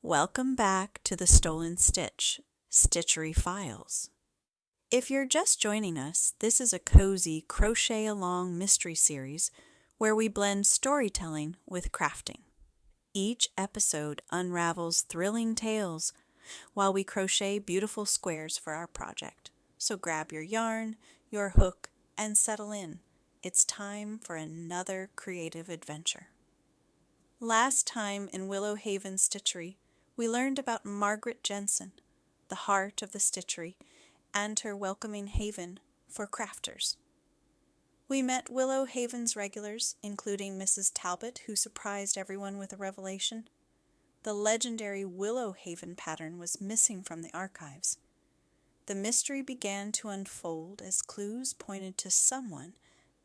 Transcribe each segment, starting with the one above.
Welcome back to the Stolen Stitch, Stitchery Files. If you're just joining us, this is a cozy crochet-along mystery series where we blend storytelling with crafting. Each episode unravels thrilling tales while we crochet beautiful squares for our project. So grab your yarn, your hook, and settle in. It's time for another creative adventure. Last time in Willow Haven Stitchery, we learned about Margaret Jensen, the heart of the stitchery, and her welcoming haven for crafters. We met Willow Haven's regulars, including Mrs. Talbot, who surprised everyone with a revelation. The legendary Willow Haven pattern was missing from the archives. The mystery began to unfold as clues pointed to someone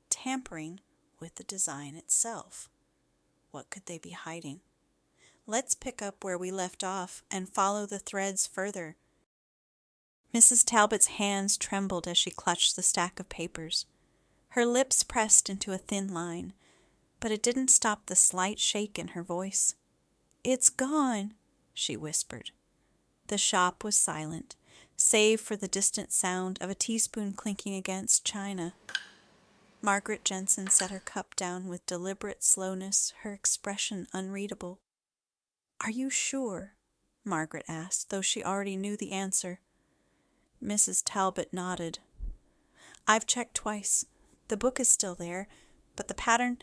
tampering with the design itself. What could they be hiding? Let's pick up where we left off and follow the threads further. Mrs. Talbot's hands trembled as she clutched the stack of papers. Her lips pressed into a thin line, but it didn't stop the slight shake in her voice. "It's gone," she whispered. The shop was silent, save for the distant sound of a teaspoon clinking against china. Margaret Jensen set her cup down with deliberate slowness, her expression unreadable. "Are you sure?" Margaret asked, though she already knew the answer. Mrs. Talbot nodded. "I've checked twice. The book is still there, but the pattern,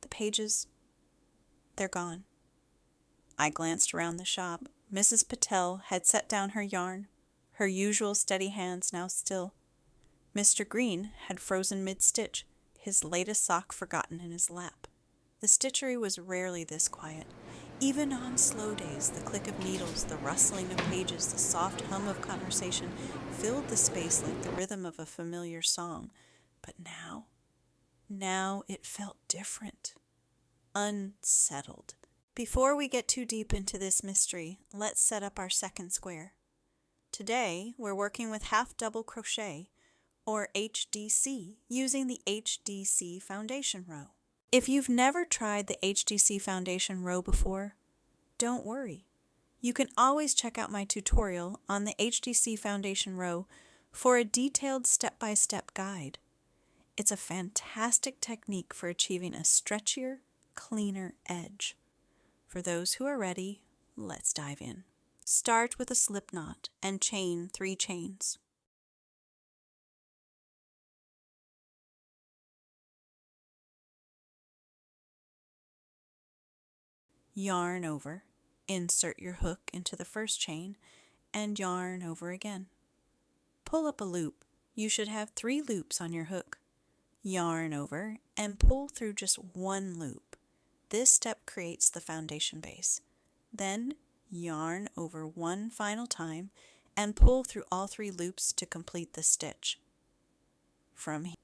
the pages, they're gone." I glanced around the shop. Mrs. Patel had set down her yarn, her usual steady hands now still. Mr. Green had frozen mid-stitch, his latest sock forgotten in his lap. The stitchery was rarely this quiet. Even on slow days, the click of needles, the rustling of pages, the soft hum of conversation filled the space like the rhythm of a familiar song. But now it felt different, unsettled. Before we get too deep into this mystery, let's set up our second square. Today, we're working with Half Double Crochet, or HDC, using the HDC Foundation Row. If you've never tried the HDC Foundation Row before, don't worry. You can always check out my tutorial on the HDC Foundation Row for a detailed step-by-step guide. It's a fantastic technique for achieving a stretchier, cleaner edge. For those who are ready, let's dive in. Start with a slip knot and chain 3 chains. Yarn over, insert your hook into the first chain, and yarn over again. Pull up a loop. You should have 3 loops on your hook. Yarn over and pull through just 1 loop. This step creates the foundation base. Then yarn over 1 final time and pull through all 3 loops to complete the stitch. From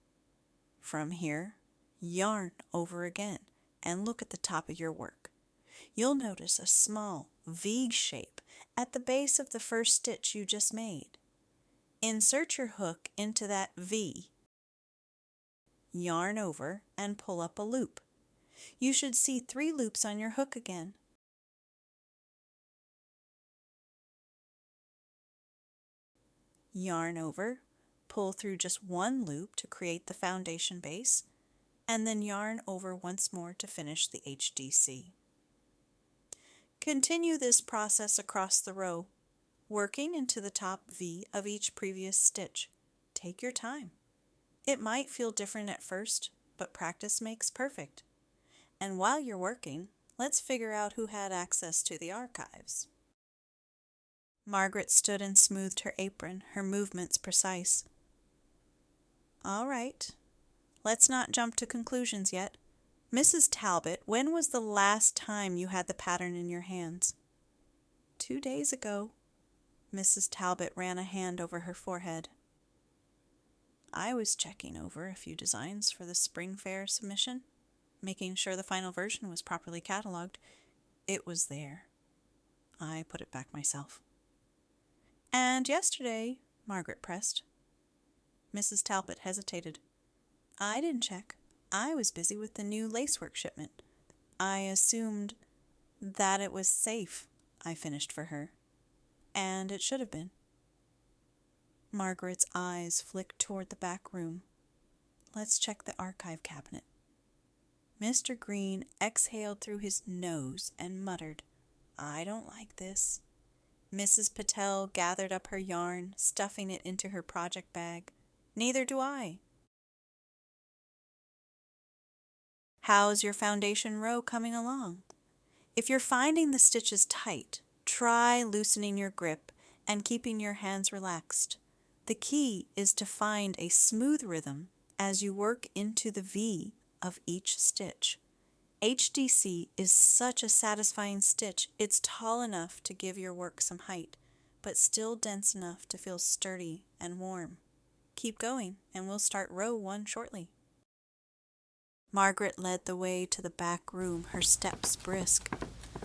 here, yarn over again and look at the top of your work. You'll notice a small V shape at the base of the first stitch you just made. Insert your hook into that V, yarn over, and pull up a loop. You should see 3 loops on your hook again. Yarn over, pull through just 1 loop to create the foundation base, and then yarn over once more to finish the HDC. Continue this process across the row, working into the top V of each previous stitch. Take your time. It might feel different at first, but practice makes perfect. And while you're working, let's figure out who had access to the archives. Margaret stood and smoothed her apron, her movements precise. "All right, let's not jump to conclusions yet. Mrs. Talbot, when was the last time you had the pattern in your hands?" 2 days ago." Mrs. Talbot ran a hand over her forehead. "I was checking over a few designs for the spring fair submission, making sure the final version was properly cataloged. It was there. I put it back myself." "And yesterday," Margaret pressed. Mrs. Talbot hesitated. "I didn't check. I was busy with the new lacework shipment. I assumed that it was safe. I finished for her. And it should have been. Margaret's eyes flicked toward the back room. Let's check the archive cabinet. Mr. Green exhaled through his nose and muttered, I don't like this. Mrs. Patel gathered up her yarn, stuffing it into her project bag. Neither do I. How's your foundation row coming along? If you're finding the stitches tight, try loosening your grip and keeping your hands relaxed. The key is to find a smooth rhythm as you work into the V of each stitch. HDC is such a satisfying stitch. It's tall enough to give your work some height, but still dense enough to feel sturdy and warm. Keep going, and we'll start row 1 shortly. Margaret led the way to the back room, her steps brisk.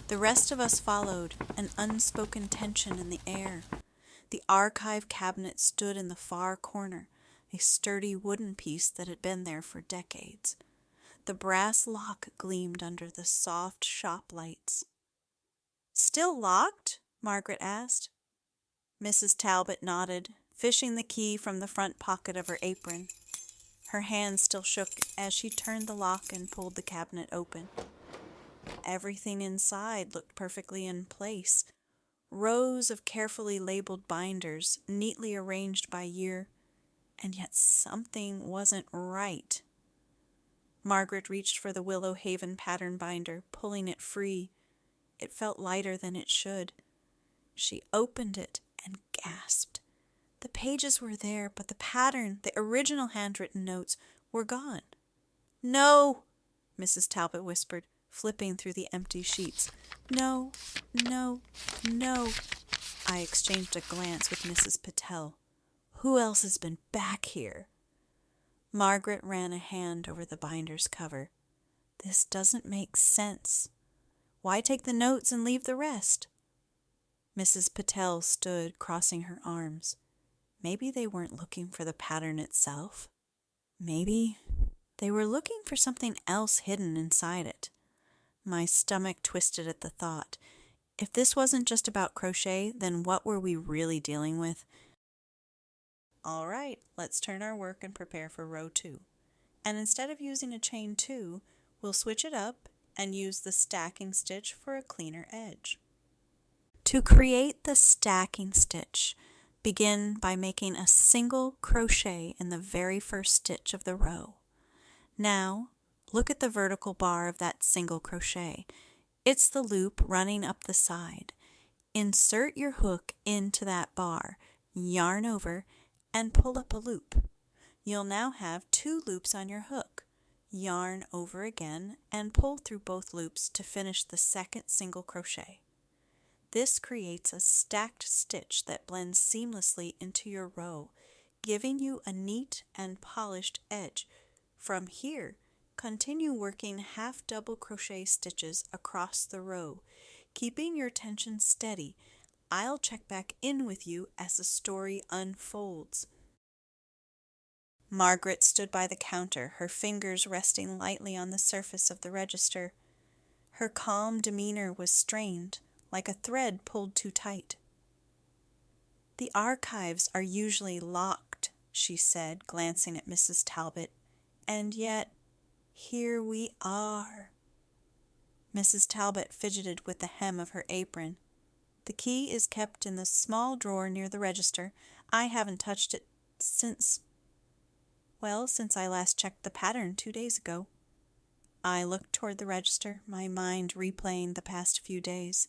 The rest of us followed, an unspoken tension in the air. The archive cabinet stood in the far corner, a sturdy wooden piece that had been there for decades. The brass lock gleamed under the soft shop lights. Still locked? Margaret asked. Mrs. Talbot nodded, fishing the key from the front pocket of her apron. Her hands still shook as she turned the lock and pulled the cabinet open. Everything inside looked perfectly in place. Rows of carefully labeled binders, neatly arranged by year, and yet something wasn't right. Margaret reached for the Willow Haven pattern binder, pulling it free. It felt lighter than it should. She opened it and gasped. The pages were there, but the pattern, the original handwritten notes, were gone. No, Mrs. Talbot whispered, flipping through the empty sheets. No, no, no. I exchanged a glance with Mrs. Patel. Who else has been back here? Margaret ran a hand over the binder's cover. This doesn't make sense. Why take the notes and leave the rest? Mrs. Patel stood, crossing her arms. Maybe they weren't looking for the pattern itself. Maybe they were looking for something else hidden inside it. My stomach twisted at the thought. If this wasn't just about crochet, then what were we really dealing with? All right, let's turn our work and prepare for row 2. And instead of using a chain 2, we'll switch it up and use the stacking stitch for a cleaner edge. To create the stacking stitch, begin by making a single crochet in the very first stitch of the row. Now, look at the vertical bar of that single crochet. It's the loop running up the side. Insert your hook into that bar, yarn over, and pull up a loop. You'll now have 2 loops on your hook. Yarn over again and pull through both loops to finish the second single crochet. This creates a stacked stitch that blends seamlessly into your row, giving you a neat and polished edge. From here, continue working half double crochet stitches across the row, keeping your tension steady. I'll check back in with you as the story unfolds. Margaret stood by the counter, her fingers resting lightly on the surface of the register. Her calm demeanor was strained, like a thread pulled too tight. The archives are usually locked, she said, glancing at Mrs. Talbot, and yet here we are. Mrs. Talbot fidgeted with the hem of her apron. The key is kept in the small drawer near the register. I haven't touched it since I last checked the pattern 2 days ago. I looked toward the register, my mind replaying the past few days.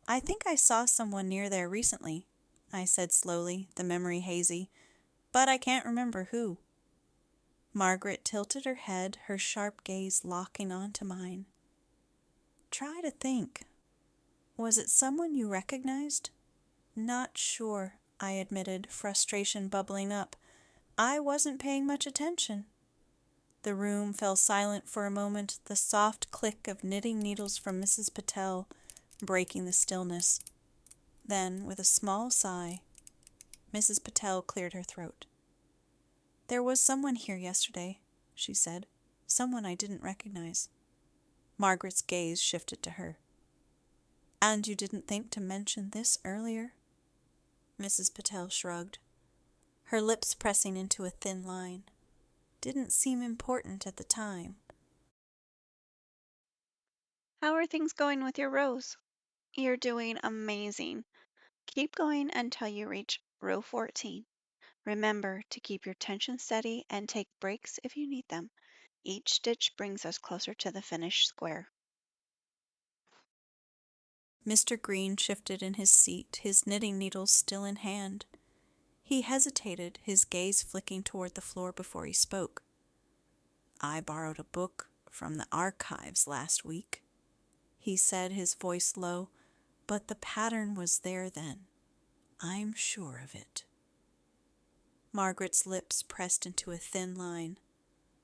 I think I saw someone near there recently, I said slowly, the memory hazy, but I can't remember who. Margaret tilted her head, her sharp gaze locking onto mine. Try to think. Was it someone you recognized? Not sure, I admitted, frustration bubbling up. I wasn't paying much attention. The room fell silent for a moment, the soft click of knitting needles from Mrs. Patel breaking the stillness. Then, with a small sigh, Mrs. Patel cleared her throat. There was someone here yesterday, she said. Someone I didn't recognize. Margaret's gaze shifted to her. And you didn't think to mention this earlier? Mrs. Patel shrugged, her lips pressing into a thin line. Didn't seem important at the time. How are things going with your rows? You're doing amazing. Keep going until you reach row 14. Remember to keep your tension steady and take breaks if you need them. Each stitch brings us closer to the finished square. Mr. Green shifted in his seat, his knitting needles still in hand. He hesitated, his gaze flicking toward the floor before he spoke. I borrowed a book from the archives last week, he said, his voice low, but the pattern was there then. I'm sure of it. Margaret's lips pressed into a thin line.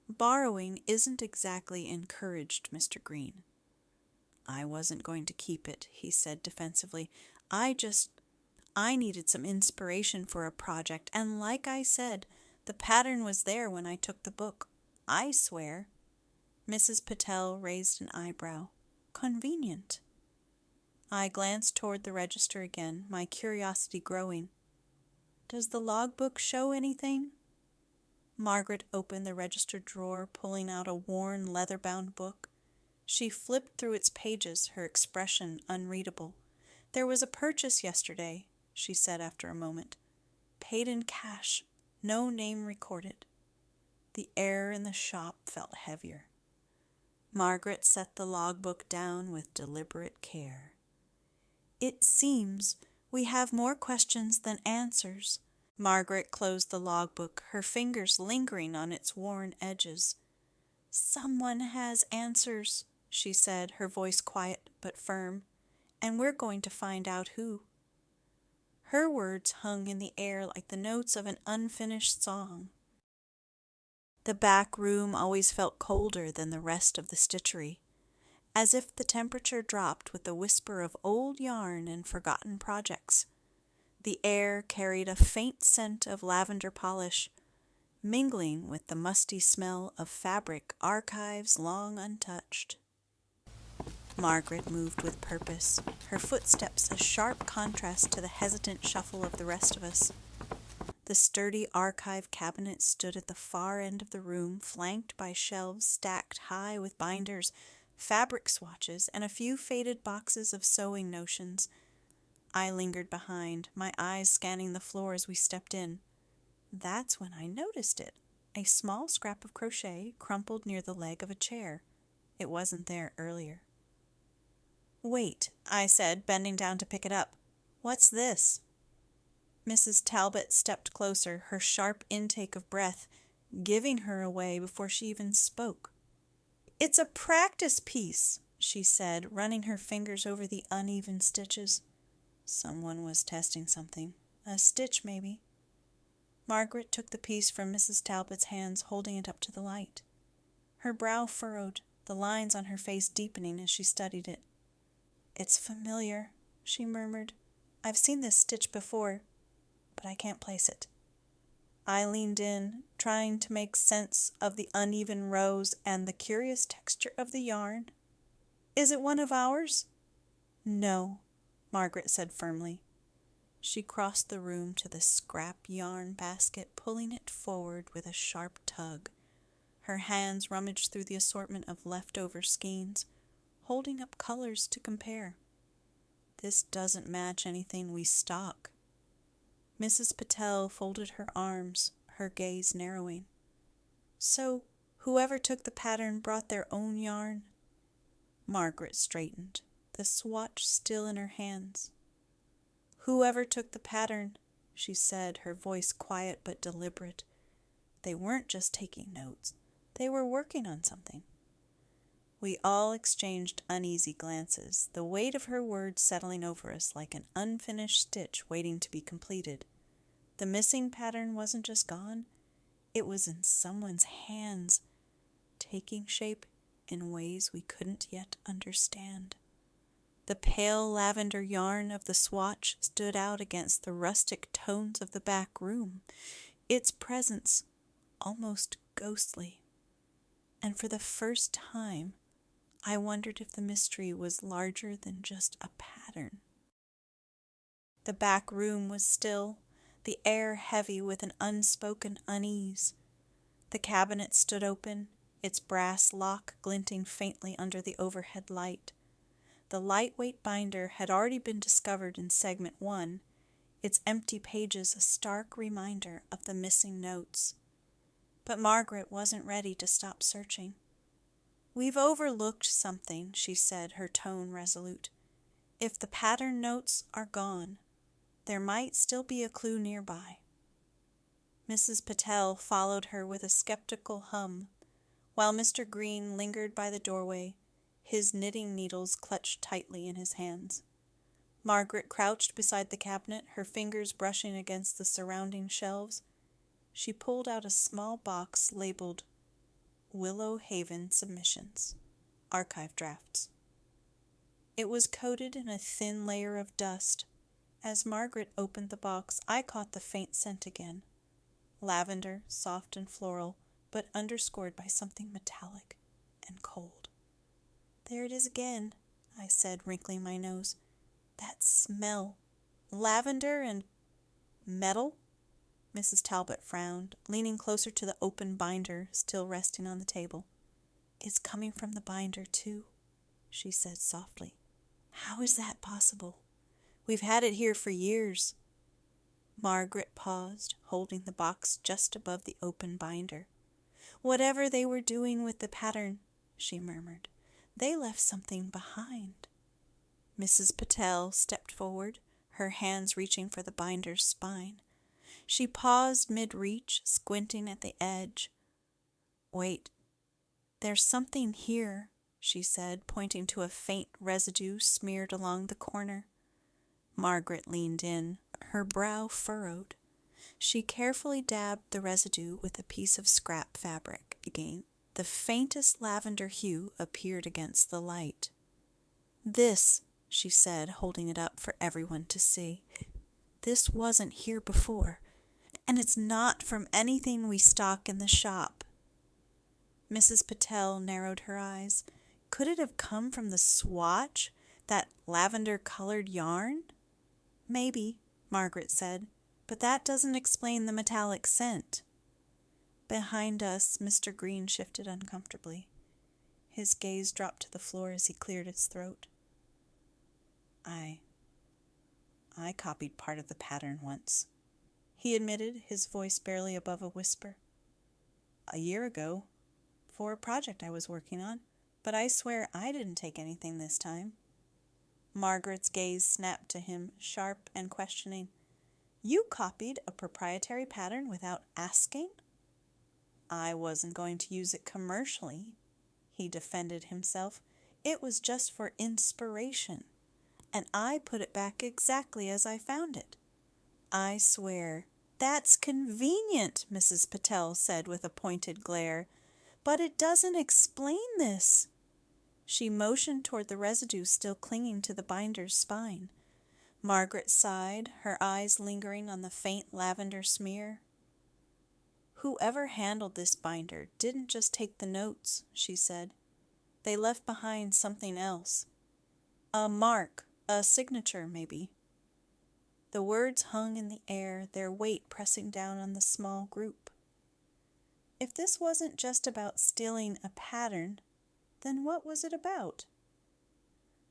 Borrowing isn't exactly encouraged, Mr. Green. I wasn't going to keep it, he said defensively. I needed some inspiration for a project, and like I said, the pattern was there when I took the book. I swear. Mrs. Patel raised an eyebrow. Convenient. I glanced toward the register again, my curiosity growing. Does the logbook show anything? Margaret opened the register drawer, pulling out a worn, leather-bound book. She flipped through its pages, her expression unreadable. There was a purchase yesterday, she said after a moment. Paid in cash, no name recorded. The air in the shop felt heavier. Margaret set the logbook down with deliberate care. It seems we have more questions than answers. Margaret closed the logbook, her fingers lingering on its worn edges. Someone has answers, she said, her voice quiet but firm, and we're going to find out who. Her words hung in the air like the notes of an unfinished song. The back room always felt colder than the rest of the stitchery, as if the temperature dropped with the whisper of old yarn and forgotten projects. The air carried a faint scent of lavender polish, mingling with the musty smell of fabric archives long untouched. Margaret moved with purpose, her footsteps a sharp contrast to the hesitant shuffle of the rest of us. The sturdy archive cabinet stood at the far end of the room, flanked by shelves stacked high with binders, fabric swatches, and a few faded boxes of sewing notions. I lingered behind, my eyes scanning the floor as we stepped in. That's when I noticed it, a small scrap of crochet crumpled near the leg of a chair. It wasn't there earlier. Wait, I said, bending down to pick it up. What's this? Mrs. Talbot stepped closer, her sharp intake of breath giving her away before she even spoke. It's a practice piece, she said, running her fingers over the uneven stitches. Someone was testing something. A stitch, maybe. Margaret took the piece from Mrs. Talbot's hands, holding it up to the light. Her brow furrowed, the lines on her face deepening as she studied it. It's familiar, she murmured. I've seen this stitch before, but I can't place it. I leaned in, trying to make sense of the uneven rows and the curious texture of the yarn. Is it one of ours? No, Margaret said firmly. She crossed the room to the scrap yarn basket, pulling it forward with a sharp tug. Her hands rummaged through the assortment of leftover skeins, holding up colors to compare. This doesn't match anything we stock. Mrs. Patel folded her arms, her gaze narrowing. So, whoever took the pattern brought their own yarn? Margaret straightened, the swatch still in her hands. Whoever took the pattern, she said, her voice quiet but deliberate. They weren't just taking notes. They were working on something. We all exchanged uneasy glances, the weight of her words settling over us like an unfinished stitch waiting to be completed. The missing pattern wasn't just gone. It was in someone's hands, taking shape in ways we couldn't yet understand. The pale lavender yarn of the swatch stood out against the rustic tones of the back room, its presence almost ghostly. And for the first time, I wondered if the mystery was larger than just a pattern. pattern. The back room was still, the air heavy with an unspoken unease. The cabinet stood open, its brass lock glinting faintly under the overhead light. The lightweight binder had already been discovered in segment 1, its empty pages a stark reminder of the missing notes. But Margaret wasn't ready to stop searching. "We've overlooked something," she said, her tone resolute. "If the pattern notes are gone, there might still be a clue nearby." Mrs. Patel followed her with a skeptical hum, while Mr. Green lingered by the doorway, his knitting needles clutched tightly in his hands. Margaret crouched beside the cabinet, her fingers brushing against the surrounding shelves. She pulled out a small box labeled Willow Haven Submissions, Archive Drafts. It was coated in a thin layer of dust. As Margaret opened the box, I caught the faint scent again. Lavender, soft and floral, but underscored by something metallic and cold. "There it is again," I said, wrinkling my nose. "That smell. Lavender and metal?" Mrs. Talbot frowned, leaning closer to the open binder still resting on the table. "It's coming from the binder, too," she said softly. "How is that possible? We've had it here for years." Margaret paused, holding the box just above the open binder. "Whatever they were doing with the pattern," she murmured, "they left something behind." Mrs. Patel stepped forward, her hands reaching for the binder's spine. She paused mid-reach, squinting at the edge. "Wait, there's something here," she said, pointing to a faint residue smeared along the corner. Margaret leaned in, her brow furrowed. She carefully dabbed the residue with a piece of scrap fabric. Again, the faintest lavender hue appeared against the light. "This," she said, holding it up for everyone to see. "This wasn't here before, and it's not from anything we stock in the shop." Mrs. Patel narrowed her eyes. "Could it have come from the Swatch, that lavender-colored yarn?" "Maybe," Margaret said, "but that doesn't explain the metallic scent." Behind us, Mr. Green shifted uncomfortably. His gaze dropped to the floor as he cleared his throat. I copied part of the pattern once," he admitted, his voice barely above a whisper. "A year ago, for a project I was working on, but I swear I didn't take anything this time." Margaret's gaze snapped to him, sharp and questioning. "You copied a proprietary pattern without asking?" "I wasn't going to use it commercially," he defended himself. "It was just for inspiration, and I put it back exactly as I found it." "I swear." "That's convenient," Mrs. Patel said with a pointed glare, "but it doesn't explain this." She motioned toward the residue still clinging to the binder's spine. Margaret sighed, her eyes lingering on the faint lavender smear. "Whoever handled this binder didn't just take the notes," she said. "They left behind something else. A mark, a signature, maybe." The words hung in the air, their weight pressing down on the small group. If this wasn't just about stealing a pattern, then what was it about?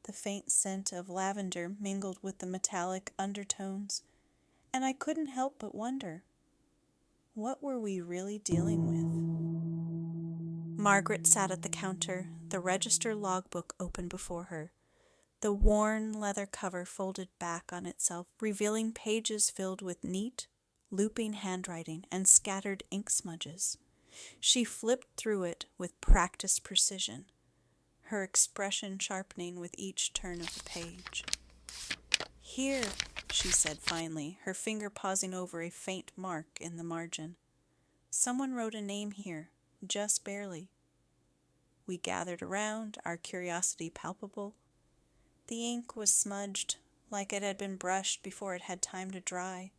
The faint scent of lavender mingled with the metallic undertones, and I couldn't help but wonder, what were we really dealing with? Margaret sat at the counter, the register logbook open before her, the worn leather cover folded back on itself, revealing pages filled with neat, looping handwriting and scattered ink smudges. She flipped through it with practiced precision, her expression sharpening with each turn of the page. "Here," she said finally, her finger pausing over a faint mark in the margin. "Someone wrote a name here, just barely." We gathered around, our curiosity palpable. The ink was smudged, like it had been brushed before it had time to dry,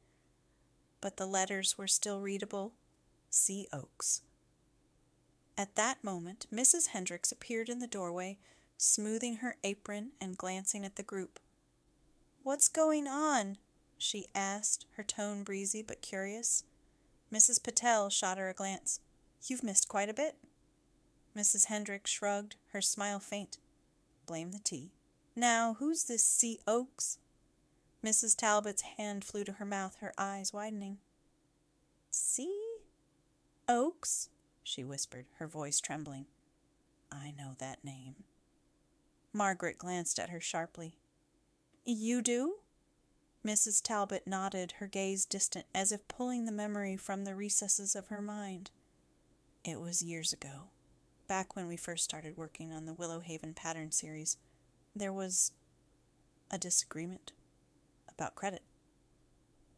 but the letters were still readable. C. Oaks. At that moment, Mrs. Hendricks appeared in the doorway, smoothing her apron and glancing at the group. "What's going on?" she asked, her tone breezy but curious. Mrs. Patel shot her a glance. "You've missed quite a bit." Mrs. Hendricks shrugged, her smile faint. "Blame the tea. Now, who's this C. Oakes?" Mrs. Talbot's hand flew to her mouth, her eyes widening. "C. Oakes?" she whispered, her voice trembling. "I know that name." Margaret glanced at her sharply. "You do?" Mrs. Talbot nodded, her gaze distant, as if pulling the memory from the recesses of her mind. "It was years ago, back when we first started working on the Willow Haven pattern series. There was a disagreement about credit."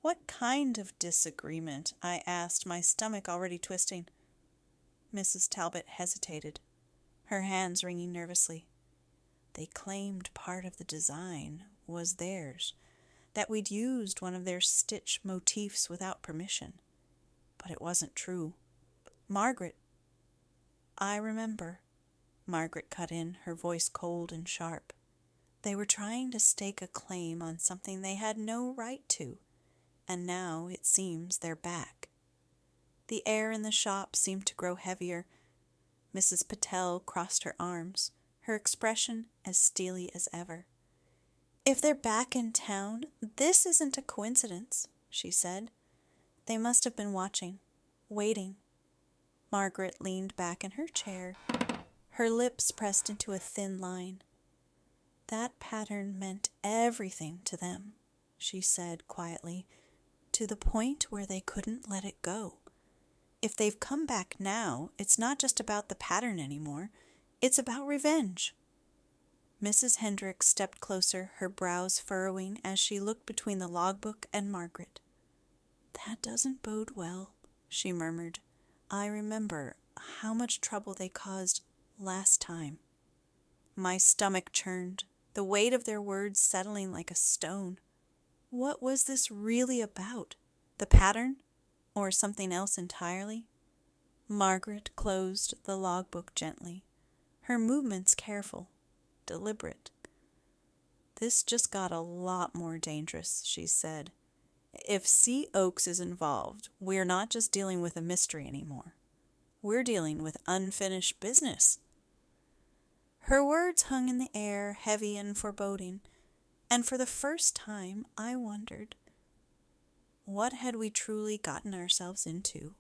"What kind of disagreement?" I asked, my stomach already twisting. Mrs. Talbot hesitated, her hands wringing nervously. "They claimed part of the design was theirs, that we'd used one of their stitch motifs without permission. But it wasn't true. Margaret—" "I remember," Margaret cut in, her voice cold and sharp. "They were trying to stake a claim on something they had no right to, and now it seems they're back." The air in the shop seemed to grow heavier. Mrs. Patel crossed her arms, her expression as steely as ever. "If they're back in town, this isn't a coincidence," she said. "They must have been watching, waiting." Margaret leaned back in her chair, her lips pressed into a thin line. "That pattern meant everything to them," she said quietly, "to the point where they couldn't let it go. If they've come back now, it's not just about the pattern anymore. It's about revenge." Mrs. Hendricks stepped closer, her brows furrowing as she looked between the logbook and Margaret. "That doesn't bode well," she murmured. "I remember how much trouble they caused last time." My stomach churned, the weight of their words settling like a stone. What was this really about? The pattern? Or something else entirely? Margaret closed the logbook gently, her movements careful, deliberate. "This just got a lot more dangerous," she said. "If C. Oakes is involved, we're not just dealing with a mystery anymore. We're dealing with unfinished business." Her words hung in the air, heavy and foreboding, and for the first time I wondered, what had we truly gotten ourselves into?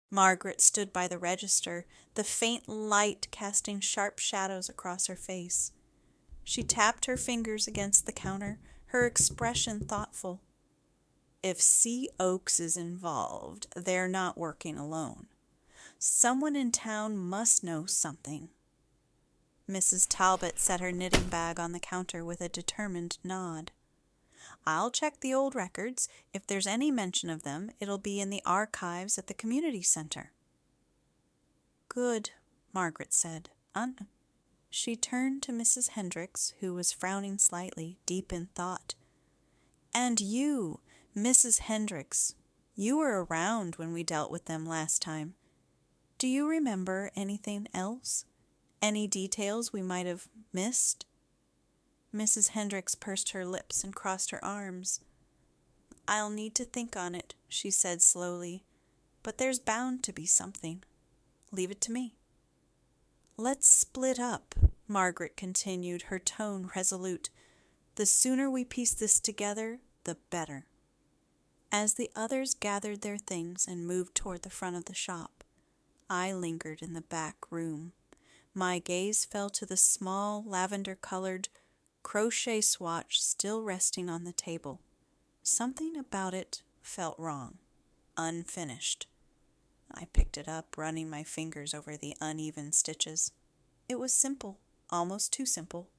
Margaret stood by the register, the faint light casting sharp shadows across her face. She tapped her fingers against the counter, her expression thoughtful. "If C. Oakes is involved, they're not working alone. Someone in town must know something." Mrs. Talbot set her knitting bag on the counter with a determined nod. "I'll check the old records. If there's any mention of them, it'll be in the archives at the community center." "Good," Margaret said. She turned to Mrs. Hendricks, who was frowning slightly, deep in thought. "And you, Mrs. Hendricks, you were around when we dealt with them last time. Do you remember anything else? Any details we might have missed?" Mrs. Hendricks pursed her lips and crossed her arms. "I'll need to think on it," she said slowly, "but there's bound to be something. Leave it to me." "Let's split up," Margaret continued, her tone resolute. "The sooner we piece this together, the better." As the others gathered their things and moved toward the front of the shop, I lingered in the back room. My gaze fell to the small, lavender-colored crochet swatch still resting on the table. Something about it felt wrong, unfinished. I picked it up, running my fingers over the uneven stitches. It was simple, almost too simple.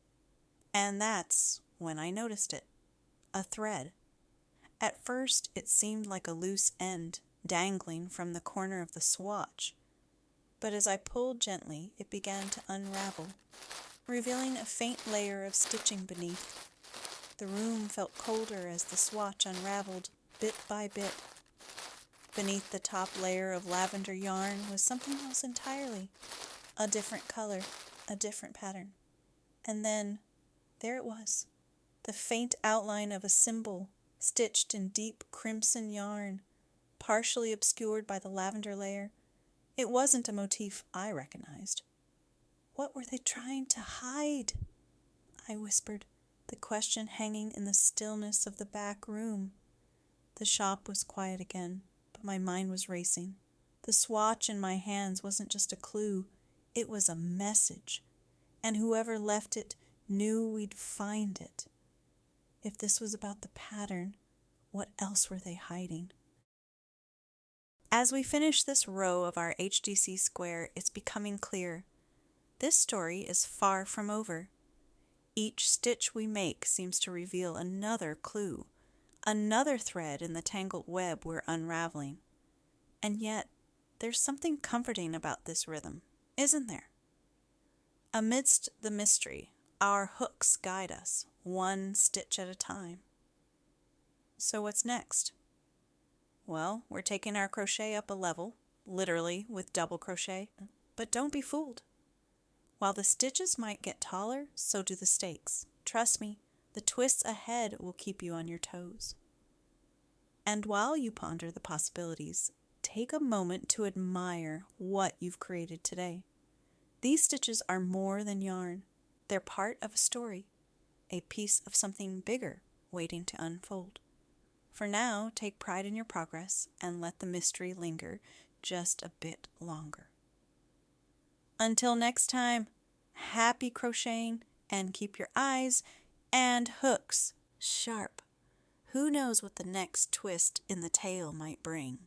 And that's when I noticed it. A thread. At first, it seemed like a loose end, dangling from the corner of the swatch. But as I pulled gently, it began to unravel, revealing a faint layer of stitching beneath. The room felt colder as the swatch unraveled, bit by bit. Beneath the top layer of lavender yarn was something else entirely. A different color, a different pattern. And then, there it was, the faint outline of a symbol stitched in deep crimson yarn, partially obscured by the lavender layer. It wasn't a motif I recognized. What were they trying to hide? I whispered, the question hanging in the stillness of the back room. The shop was quiet again, but my mind was racing. The swatch in my hands wasn't just a clue, it was a message, and whoever left it knew we'd find it. If this was about the pattern, what else were they hiding? As we finish this row of our HDC square, it's becoming clear. This story is far from over. Each stitch we make seems to reveal another clue, another thread in the tangled web we're unraveling. And yet, there's something comforting about this rhythm, isn't there? Amidst the mystery, our hooks guide us, one stitch at a time. So what's next? Well, we're taking our crochet up a level, literally with double crochet, but don't be fooled. While the stitches might get taller, so do the stakes. Trust me, the twists ahead will keep you on your toes. And while you ponder the possibilities, take a moment to admire what you've created today. These stitches are more than yarn. They're part of a story, a piece of something bigger waiting to unfold. For now, take pride in your progress and let the mystery linger just a bit longer. Until next time, happy crocheting and keep your eyes and hooks sharp. Who knows what the next twist in the tale might bring?